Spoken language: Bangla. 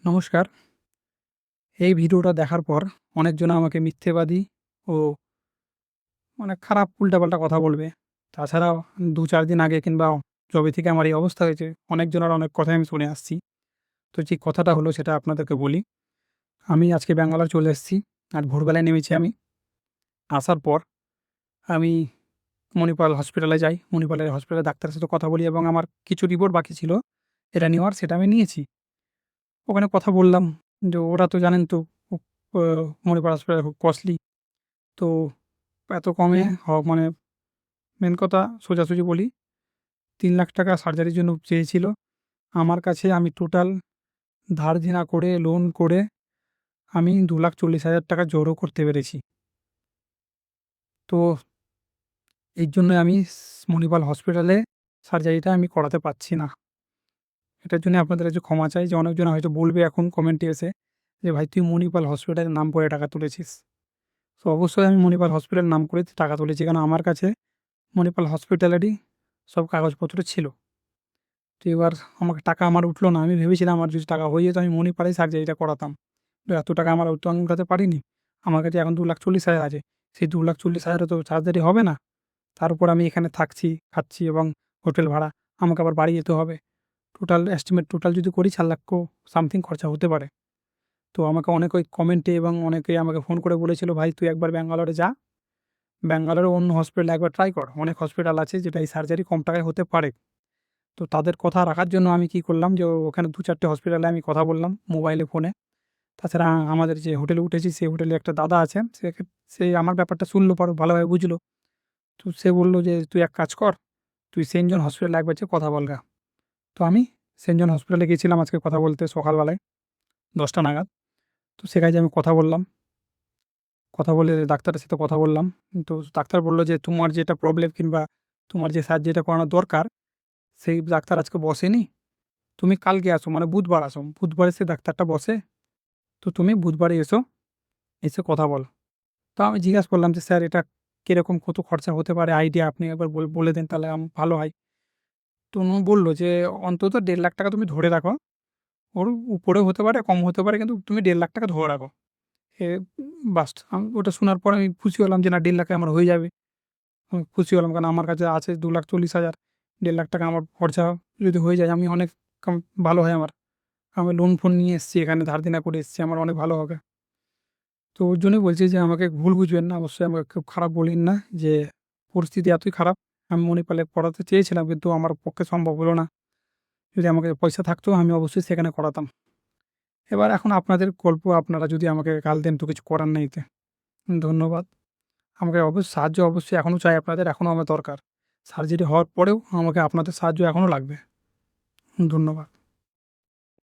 নমস্কার। এই ভিডিওটা দেখার পর অনেকজন আমাকে মিথ্যেবাদী ও অনেক খারাপ উল্টাপাল্টা কথা বলবে। তাছাড়াও ২-৪ দিন আগে কিংবা যবে থেকে আমার এই অবস্থা হয়েছে, অনেকজনের অনেক কথাই আমি শুনে আসছি। তো যে কথাটা হলো সেটা আপনাদেরকে বলি। আমি আজকে ব্যাঙ্গালোর চলে এসেছি। আর ভোরবেলায় নেমেছি আমি। আসার পর আমি মণিপাল হসপিটালে যাই। মণিপালের হসপিটালের ডাক্তারের সাথে কথা বলি এবং আমার কিছু রিপোর্ট বাকি ছিল এটা নেওয়ার, সেটা আমি নিয়েছি। ওখানে কথা বললাম যে ওরা তো জানেন তো ও অ মণিপাল হসপিটাল খুব কস্টলি। তো এত কমে মানে মেন কথা সোজাসুজি বলি, ৳৩,০০,০০০ সার্জারির জন্য চেয়েছিল। আমার কাছে আমি টোটাল ধার দেনা করে, লোন করে আমি ৳২,৪০,০০০ জোড়ও করতে পেরেছি। তো এর জন্যই আমি মণিপাল হসপিটালে সার্জারিটা আমি করাতে পারছি না। এটার জন্য আপনাদের কাছে ক্ষমা চাই যে অনেকজন হয়তো বলবে এখন কমেন্টে এসে যে, "ভাই তুই মণিপাল হসপিটালের নাম করে টাকা তুলেছিস।" তো অবশ্যই আমি মণিপাল হসপিটালের নাম করে টাকা তুলেছি। কারণ আমার কাছে মণিপাল হসপিটালেরই সব কাগজপত্র ছিল। তো এবার আমাকে টাকা আমার উঠলো না। আমি ভেবেছিলাম আমার যদি টাকা হয়ে যেত আমি মণিপালেই সার্জারিটা করাতাম। তো এত টাকা আমার তো আমি উঠাতে পারিনি। আমার কাছে এখন ২,৪০,০০০ আছে। সেই ২,৪০,০০০ এ তো সার্জারি হবে না। তার উপর আমি এখানে থাকছি, খাচ্ছি এবং হোটেল ভাড়া। আমাকে আবার বাড়ি যেতে হবে। টোটাল যদি করি ৪,০০,০০০ সামথিং খরচা হতে পারে। তো আমাকে অনেকে ওই কমেন্টে এবং অনেকেই আমাকে ফোন করে বলেছিল, "ভাই তুই একবার ব্যাঙ্গালোরে যা। ব্যাঙ্গালোরে অন্য হসপিটালে একবার ট্রাই কর। অনেক হসপিটাল আছে যেটা এই সার্জারি কম টাকায় হতে পারে।" তো তাদের কথা রাখার জন্য আমি কি করলাম যে ওখানে ২-৪ টে হসপিটালে আমি কথা বললাম মোবাইলে, ফোনে। তাছাড়া আমাদের যে হোটেলে উঠেছি সেই হোটেলে একটা দাদা আছেন, সে আমার ব্যাপারটা শুনলো, পরে ভালোভাবে বুঝলো। তো সে বলল যে, "তুই এক কাজ কর, তুই সেন্ট জন হসপিটালে একবার যেয়ে কথা বল গা।" তো আমি সেন্ট জন হসপিটালে গিয়েছিলাম আজকে কথা বলতে সকালবেলায় ১০টা নাগাদ। তো সেখানে যেয়ে আমি কথা বললাম। কথা বলে ডাক্তারের সাথে কথা বললাম। তো ডাক্তার বলল যে, "তোমার যেটা প্রবলেম কিংবা তোমার যে সার্জারিটা করানো দরকার, সেই ডাক্তার আজকে বসেনি। তুমি কালকে আসো, মানে বুধবার আসো। বুধবারে সে ডাক্তারটা বসে। তো তুমি বুধবারে এসো, এসে কথা বলো।" তো আমি জিজ্ঞাসা করলাম যে, "স্যার এটা কিরকম কত খরচা হতে পারে আইডিয়া আপনি একবার বলে দেন তাহলে ভালো হয়।" তো উনি বলল যে, "অন্তত ৳১,৫,০০,০০০ তুমি ধরে রাখো। ওর উপরেও হতে পারে, কম হতে পারে কিন্তু তুমি ৳১,৫,০০,০০০ ধরে রাখো।" এ বাস আমি ওটা শোনার পর আমি খুশি হলাম যে না ৳১,৫,০০,০০০ আমার হয়ে যাবে। আমি খুশি হলাম কারণ আমার কাছে আছে ৳২,৪০,০০০, ৳১,৫,০০,০০০ আমার খরচা যদি হয়ে যায় আমি অনেক কাম ভালো হয় আমার। আমি লোন-ফোন নিয়ে এসেছি এখানে ধার দেনা করে এসেছি, আমার অনেক ভালো হবে। তো ওর জন্যই বলছি যে আমাকে ভুল বুঝবেন না। অবশ্যই আমাকে খুব খারাপ বলবেন না যে পরিস্থিতি এতই খারাপ। আমি মণিপালে করাতে চেয়েছিলাম কিন্তু আমার পক্ষে সম্ভব হলো না। যদি আমাকে পয়সা থাকতো আমি অবশ্যই সেখানে করাতাম। এবার এখন আপনাদের গল্প, আপনারা যদি আমাকে গাল দেন তো কিছু করার নেই এতে। ধন্যবাদ। আমাকে সাহায্য অবশ্যই এখনও চাই আপনাদের, এখনও আমার দরকার। সার্জারি হওয়ার পরেও আমাকে আপনাদের সাহায্য এখনও লাগবে। ধন্যবাদ।